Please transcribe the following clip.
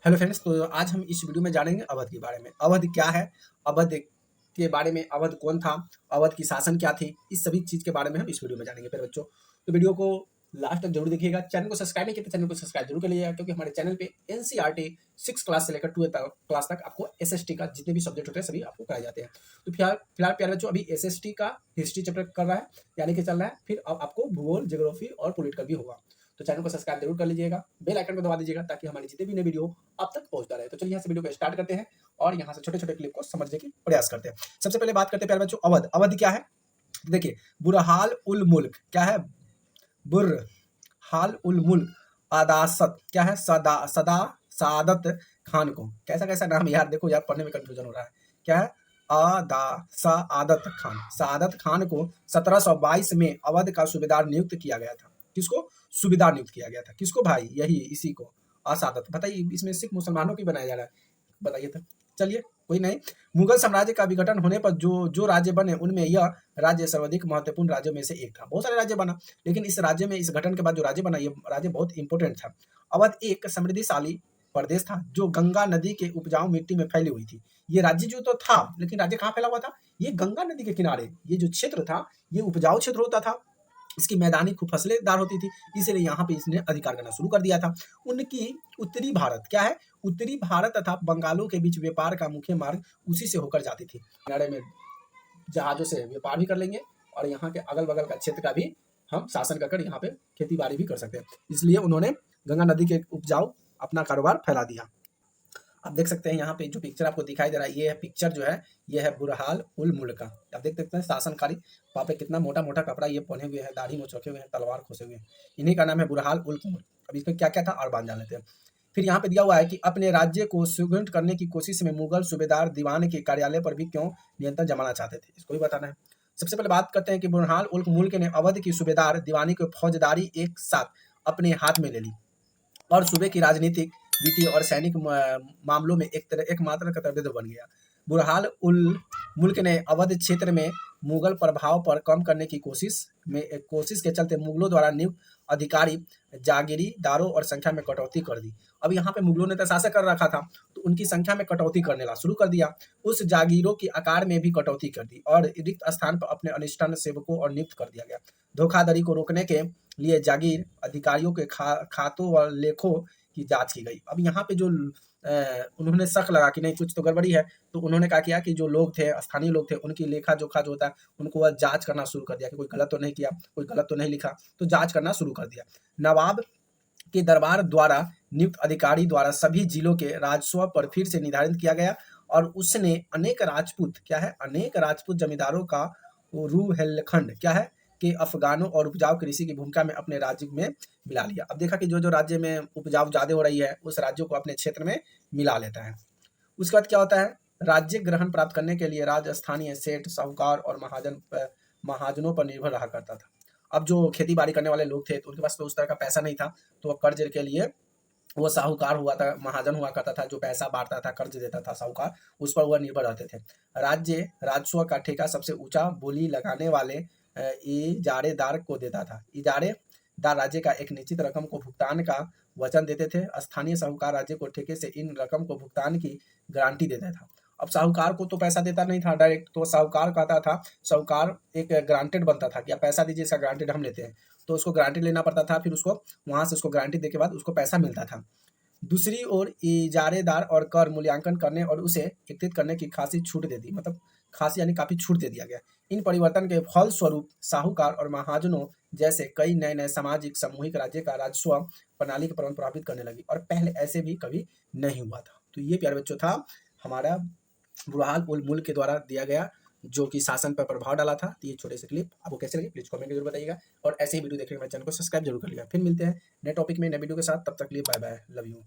Hello friends, तो आज हम इस वीडियो में जानेंगे अवध के बारे में। अवध क्या है, अवध के बारे में, अवध कौन था, अवध की शासन क्या थी, इस सभी चीज़ के बारे में हम इस वीडियो में जानेंगे। फिर बच्चों, तो वीडियो को लास्ट तक जरूर देखिएगा। चैनल को सब्सक्राइब नहीं किया तो चैनल को सब्सक्राइब जरूर कर लीजिएगा, क्योंकि हमारे चैनल पे एनसीईआरटी 6 क्लास से लेकर 12 क्लास तक आपको एसएसटी का जितने भी सब्जेक्ट होते हैं सभी आपको कराए जाते हैं। तो फिलहाल प्यारे बच्चों, अभी एसएसटी का हिस्ट्री चैप्टर कर रहा है, यानी कि चल रहा है। फिर अब आपको भूगोल, ज्योग्राफी और पॉलिटिकल भी होगा। तो चैनल को सब्सक्राइब जरूर कर लीजिएगा, बेल आइकन को दबा दीजिएगा, ताकि हमारे जितने भी नए वीडियो आप तक पहुंचता रहे। तो चलिए यहाँ से वीडियो को स्टार्ट करते हैं और यहाँ से छोटे छोटे क्लिप को समझने की प्रयास करते हैं। सबसे पहले बात करते हैं प्यारे बच्चों, अवध। अवध क्या है? देखिए, बुरहाल उल मुल्क क्या है? बुरहाल उल मुल्क आदासत क्या है? सदा सादत खान को, कैसा कैसा नाम यार, देखो यार पढ़ने में कंफ्यूजन हो रहा है। क्या है? सादत खान, सादत खान को 1722 में अवध का सूबेदार नियुक्त किया गया था। किसको सूबेदार नियुक्त किया गया था? किसको भाई? यही इसी को, असादत। बताइए, इसमें सिर्फ मुसलमानों की बनाया जा रहा है, बताइए तो। चलिए कोई नहीं। मुगल साम्राज्य का विघटन होने पर जो जो राज्य बने, उनमें यह राज्य सर्वाधिक महत्वपूर्ण राज्यों में से एक था। बहुत सारे राज्य बना, लेकिन इस राज्य में, इस गठन के बाद जो राज्य बना, ये राज्य बहुत इंपॉर्टेंट था। अवध एक समृद्धिशाली प्रदेश था, जो गंगा नदी के उपजाऊ मिट्टी में फैली हुई थी। ये राज्य जो तो था, लेकिन राज्य कहाँ फैला हुआ था? ये गंगा नदी के किनारे। ये जो क्षेत्र था, ये उपजाऊ क्षेत्र होता था, इसकी मैदानी खूब फसलेदार होती थी, इसलिए यहाँ पे इसने अधिकार करना शुरू कर दिया था। उनकी उत्तरी भारत क्या है? उत्तरी भारत तथा बंगालों के बीच व्यापार का मुख्य मार्ग उसी से होकर जाती थी। किनारे में जहाजों से व्यापार भी कर लेंगे, और यहाँ के अगल बगल का क्षेत्र का भी हम शासन कर यहाँ पे खेती बाड़ी भी कर सकते हैं। इसलिए उन्होंने गंगा नदी के उपजाऊ अपना कारोबार फैला दिया। आप देख सकते हैं यहाँ पे जो पिक्चर आपको दिखाई दे रहा है, ये है पिक्चर जो है, ये है बुरहाल उल मुल्क का। आप देख सकते हैं शासनकारी, वहाँ पे कितना मोटा मोटा कपड़ा ये पहने हुए हैं, दाढ़ी मोचोके हुए हैं, तलवार खोसे हुए हैं। इन्हीं का नाम है बुरहाल उल मुल्क। अब इसमें क्या क्या था और बात जान लेते हैं। फिर यहाँ पे दिया हुआ है कि अपने राज्य को सुदृढ़ करने की कोशिश में मुगल सूबेदार दीवान के कार्यालय पर भी क्यों नियंत्रण जमाना चाहते थे, इसको भी बताना है। सबसे पहले बात करते हैं कि बुरहाल उल मुल्क ने अवध की सूबेदार दीवानी की फौजदारी एक साथ अपने हाथ में ले ली, और सूबे की राजनीतिक, वित्तीय और सैनिक मामलों में एकमात्र कर्तव्य बन गया। बुरहाल उल मुल्क ने अवध क्षेत्र में मुगल प्रभाव पर कम करने की कोशिश के चलते मुगलों द्वारा नियुक्त अधिकारी, जागीरदारों और संख्या में कटौती कर दी। अब यहाँ पे मुगलों ने तो शासन कर रखा था, तो उनकी संख्या में कटौती करने ला शुरू कर दिया। उस जागीरों की आकार में भी कटौती कर दी, और रिक्त स्थान पर अपने अनिष्ठान सेवकों और नियुक्त कर दिया गया। धोखाधड़ी को रोकने के लिए जागीर अधिकारियों के खातों व लेखों की जांच की गई। अब यहाँ पे जो उन्होंने शक लगा कि नहीं कुछ तो गड़बड़ी है, तो उन्होंने क्या किया कि जो लोग थे, स्थानीय लोग थे, उनकी लेखा जोखा जो होता है, उनको वह जांच करना शुरू कर दिया कि कोई गलत तो नहीं किया, कोई गलत तो नहीं लिखा, तो जांच करना शुरू कर दिया। नवाब के दरबार द्वारा नियुक्त अधिकारी द्वारा सभी जिलों के राजस्व पर फिर से निर्धारित किया गया, और उसने अनेक राजपूत क्या है, अनेक राजपूत जमींदारों का रूहेलखंड क्या है कि अफगानों और उपजाऊ कृषि की भूमिका में अपने राज्य में मिला लिया। अब देखा कि जो जो राज्य में उपजाऊ ज्यादा हो रही है, उस राज्यों को अपने क्षेत्र में मिला लेता है। उसके बाद क्या होता है? राज्य ग्रहण प्राप्त करने के लिए राज स्थानीय सेठ, साहूकार और महाजनों पर निर्भर रहा करता था। अब जो खेती बाड़ी करने वाले लोग थे, तो उनके पास तो उस तरह का पैसा नहीं था, तो वह कर्ज के लिए वो साहूकार हुआ था, महाजन हुआ करता था, जो पैसा बांटता था, कर्ज देता था साहूकार, उस पर वह निर्भर रहते थे। राज्य राजस्व का ठेका सबसे ऊंचा बोली लगाने वाले इजारेदार को देता था। इजारेदार राज्य का एक निश्चित रकम को भुगतान का वचन देते थे। स्थानीय साहूकार राज्य को ठेके से इन रकम को भुगतान की गारंटी देता था। अब साहूकार को तो पैसा देता नहीं था डायरेक्ट, तो साहूकार कहता था, साहूकार एक ग्रांटेड बनता था कि आप पैसा दीजिए, इसका ग्रांटेड हम लेते हैं, तो उसको गारंटी लेना पड़ता था, फिर उसको वहां से उसको गारंटी देने के बाद उसको पैसा मिलता था। दूसरी ओर इजारेदार और कर मूल्यांकन करने और उसे एकत्रित करने की खासी छूट दे दी, मतलब खासी यानी काफी छूट दे दिया गया। इन परिवर्तन के फलस्वरूप साहूकार और महाजनों जैसे कई नए नए सामाजिक सामूहिक राज्य का राजस्व प्रणाली के प्रभावित करने लगी, और पहले ऐसे भी कभी नहीं हुआ था। तो ये प्यारे बच्चों था हमारा बुरहाल उल मुल्क के द्वारा दिया गया, जो कि शासन पर प्रभाव डाला था। तो ये छोटे से क्लिप आपको कैसे लगे प्लीज कमेंट जरूर बताइएगा, और ऐसे ही वीडियो देखने के लिए मेरे चैनल को सब्सक्राइब जरूर कर लिया। फिर मिलते हैं नए टॉपिक में, नए वीडियो के साथ, तब तक के लिए बाय बाय, लव यू।